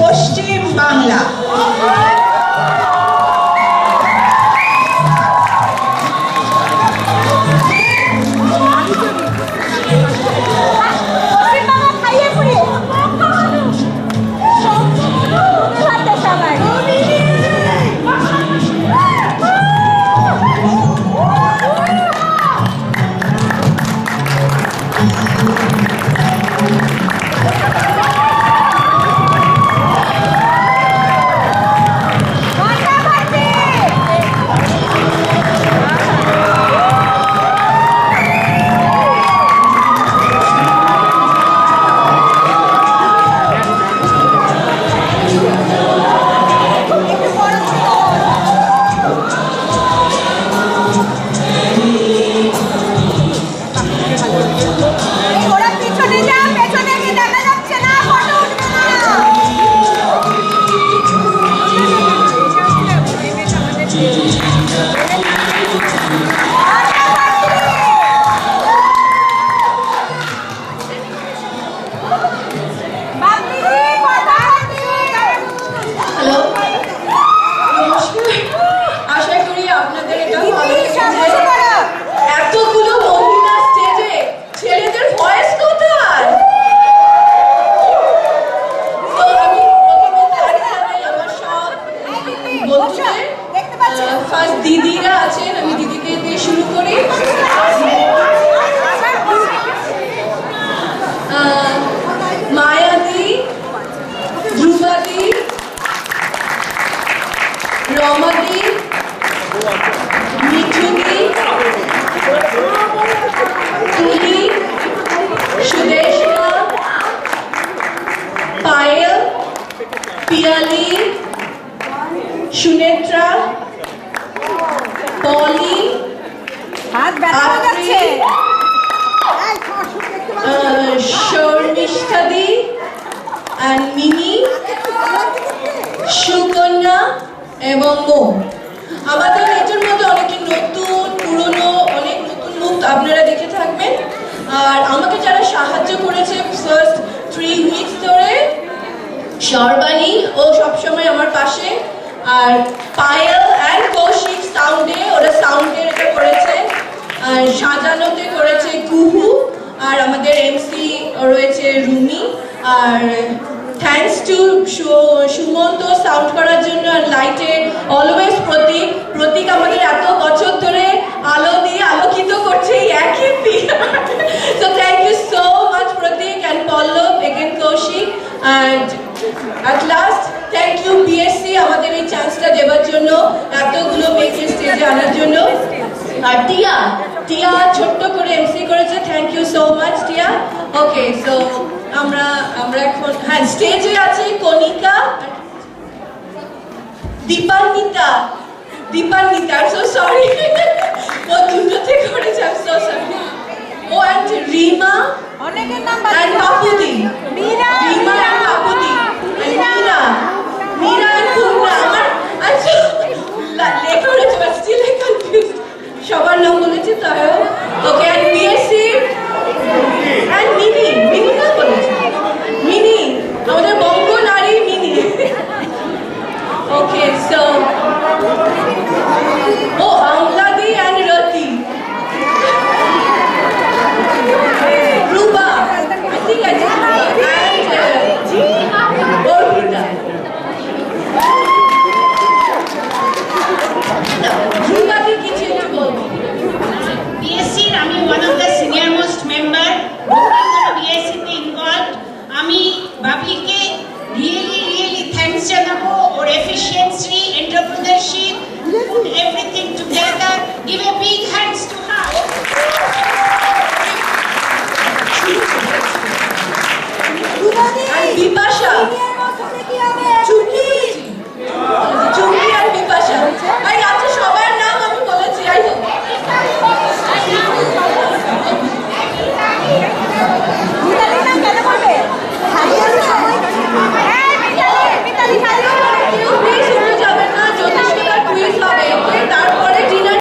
পশ্চিম বাংলা। দিদিরা আছেন, আমি দিদিকে দিয়ে শুরু করি। মায়াদি, ধ্রুবাদি, রমাদি, মিঠুদি, তুলি, সুদেশনা, পায়েল, পিয়ালি, সুনেত্রা, পলি, শর্মিষ্ঠাদি, মিনি, সুকন্যা এবং মো। আমাদের এটার মধ্যে অনেক নতুন পুরনো অনেক নতুন মুখ আপনারা দেখে থাকবেন। আর আমাকে যারা সাহায্য করেছে ফার্স্ট 3 উইকস ধরে, সর্বাণী ও সবসময় আমার পাশে, আর পায়েল অ্যান্ড কৌশিক সাউন্ডে, ওরা সাউন্ডে এটা করেছে, আর সাজানোতে করেছে কুহু, আর আমাদের এমসি রয়েছে রুমি। আর থ্যাঙ্কস টু সুমন্ত সাউন্ড করার জন্য, আর লাইটে অলওয়েজ প্রতীক। প্রতীক আমাদের এত বছর ধরে আলো দিয়ে আলোকিত করছে এই একই দিন। So thank you so much Pratik and Pallab, again Kaushik. And at last thank you BSC আমাদের এই চান্সটা দেওয়ার জন্য, এতগুলো মেয়েকে স্টেজে আনার জন্য। আর টিয়া ছোট্ট করে এমসি করেছে, থ্যাংক ইউ সো মাচ টিয়া। ওকে, সো আমরা এখন হ্যাঁ স্টেজে আছে Kanika, Dipanwita, I am so sorry, ও দুটোতে করেছে, আই এম সো সরি। ও অ্যান্ড রিমা, অনেকের নাম বাদ, অ্যান্ড বাপুদি, রিমা অ্যান্ড বাপুদি।